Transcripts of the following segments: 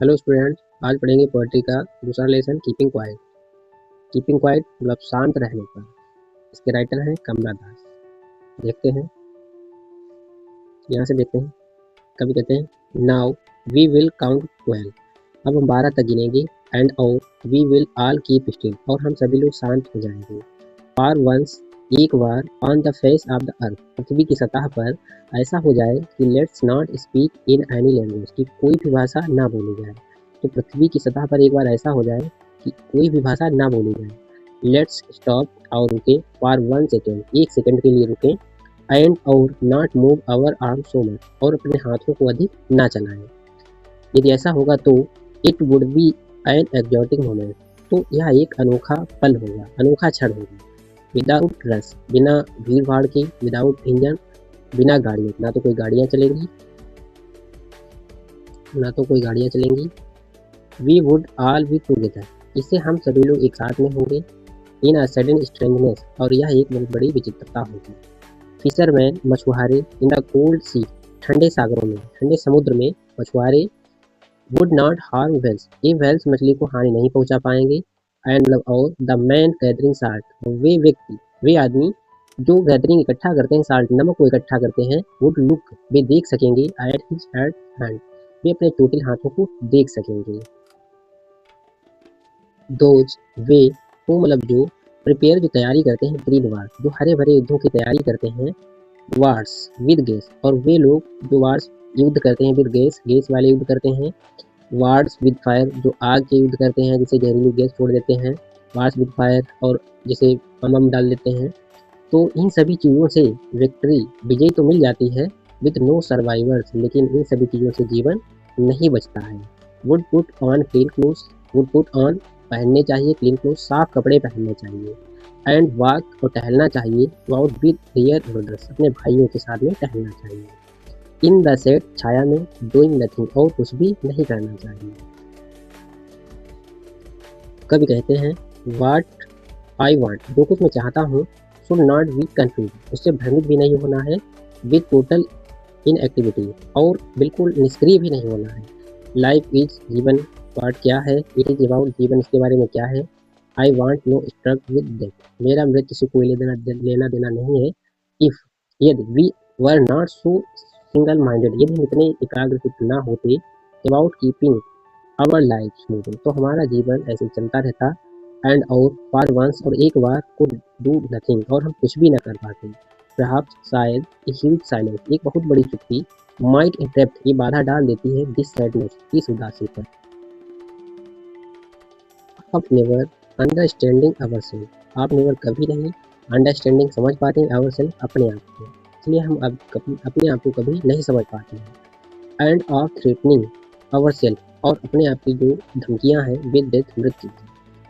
Hello students, आज पढ़ेंगे poetry का दूसरा lesson keeping quiet. Keeping quiet मतलब शांत रहने पर। इसके राइटर हैं कमला दास। देखते हैं, यहाँ से देखते हैं। कवि कहते हैं नाउ वी विल काउंट 12। अब हम 12 तक गिनेंगे। एंड और we will all keep still, और हम सभी लोग शांत हो जाएंगे। फॉर वंस, एक बार, on the face of the earth, पृथ्वी की सतह पर ऐसा हो जाए कि let's not speak in any language, कि कोई भी भाषा ना बोली जाए। तो पृथ्वी की सतह पर एक बार ऐसा हो जाए कि कोई भी भाषा ना बोली जाए। लेट्स स्टॉप, और रुके। फॉर 1 सेकेंड, 1 सेकेंड के लिए रुकें। एंड और not move our arm so much, और अपने हाथों को अधिक ना चलाएं। यदि ऐसा होगा तो it would be an exotic moment, तो यह एक अनोखा पल होगा, अनोखा क्षण होगा। विदाउट रश, बिना भीड़ भाड़ के। विदाउट इंजन, बिना गाड़ियों, ना तो कोई गाड़ियाँ चलेंगी, ना तो कोई गाड़ियाँ चलेंगी। We would all be together, इससे हम सभी लोग एक साथ में होंगे। इन अ सडन स्ट्रेंजनेस, और यह एक बहुत बड़ी विचित्रता होगी। फिशरमैन, मछुआरे, इन द कोल्ड सी, ठंडे सागरों में, ठंडे समुद्र में मछुआरे। वुड नॉट हार्म वेल्स, ये वेल्स मछली को हानि नहीं पहुंचा पाएंगे। एंड मतलब और द मैन गैदरिंग साल्ट, वे व्यक्ति, वे आदमी जो गैदरिंग इकट्ठा करते हैं, साल्ट नमक को इकट्ठा करते हैं। वुड लुक, वे देख सकेंगे। एट हिज हैंड, वे अपने चोटिल हाथों को देख सकेंगे। दोज, वे, वो मतलब जो, प्रिपेयर, जो तैयारी करते हैं। ग्रीन वार, जो हरे भरे युद्धों की तैयारी करते हैं। वार्स विद गैस, और वे लोग जो वार्स युद्ध करते हैं विद गैस, गैस वाले युद्ध करते हैं। वार्स विद फायर, जो आग के युद्ध करते हैं, जैसे जहरीली गैस छोड़ देते हैं। वार्स विद फायर, और जैसे बम डाल देते हैं। तो इन सभी चीज़ों से विक्ट्री, विजय तो मिल जाती है। विद नो सर्वाइवर्स, लेकिन इन सभी चीज़ों से जीवन नहीं बचता है। Would put on clean clothes, would put on, पहनने चाहिए। क्लीन क्लोथ, साफ कपड़े पहनने चाहिए। एंड वॉक, और टहलना चाहिए। आउट विद देयर ब्रदर्स, अपने भाइयों के साथ में टहलना चाहिए। इन द शेड, छाया में। डूइंग नथिंग, और कुछ भी नहीं करना चाहिए। कवि कहते हैं व्हाट आई वांट, जो कुछ मैं चाहता हूँ, शुड नॉट बी कंफ्यूज, उससे भ्रमित भी नहीं होना है। विद टोटल इनएक्टिविटी, और बिल्कुल निष्क्रिय भी नहीं होना है। लाइफ इज, जीवन, वाट क्या है। इट इज अबाउट, जीवन इसके बारे में क्या है। I want no struggle with death, मेरा मृत्यु से कोई लेना देना नहीं है। इफ, यदि, we were not so single minded, यदि हम इतने एकाग्रचित्त ना होते। About keeping our life smoothing, तो हमारा जीवन ऐसे चलता रहता। एंड और फॉर वंस, और एक बार, कुड डू नथिंग, और हम कुछ भी ना कर पाते। परहैप्स, शायद, ए ह्यूज साइलेंस, एक बहुत बड़ी चुप्पी। माइट इंटरप्ट, ये बाधा डाल देती है। दिस सैडनेस, इस उदासी पर। आप नेवर अंडरस्टैंडिंग आवर सेल्फ, आप नेवर, कभी नहीं, अंडरस्टैंडिंग, समझ पाते हैं, आवर सेल्फ, अपने आप को, इसलिए हम अब कभी अपने आप को कभी नहीं समझ पाते हैं। And of threatening our self, और अपने आप की जो धमकियां हैं, विद डेथ, मृत्यु,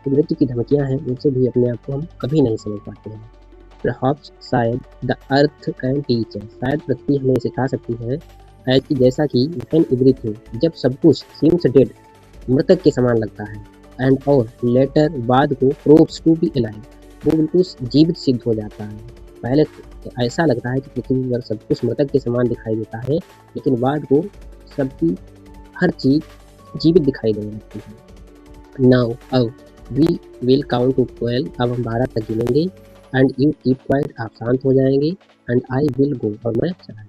जो मृत्यु की धमकियां हैं, उनसे भी अपने आप को हम कभी नहीं समझ पाते हैं। परहैप्स, शायद, द अर्थ कैन टीच, शायद पृथ्वी हमें सिखा सकती है। एज की, जैसा कि, व्हेन एवरीथिंग, जब सब कुछ, सीम्स डेड, मृतक के समान लगता है। एंड और लेटर, बाद को, प्रूव्स टू बी अलाइव, वो बिल्कुल जीवित सिद्ध हो जाता है। पहले तो ऐसा लगता है कि पृथ्वी पर सब कुछ मृतक के समान दिखाई देता है, लेकिन बाद को सबकी हर चीज जीवित दिखाई देने लगती है। नाउ, अब, वी विल काउंट टू 12, अब हम 12 तक गिनेंगे। एंड यू कीप क्वाइट, आप शांत हो जाएंगे। एंड आई विल गो, और मैं चला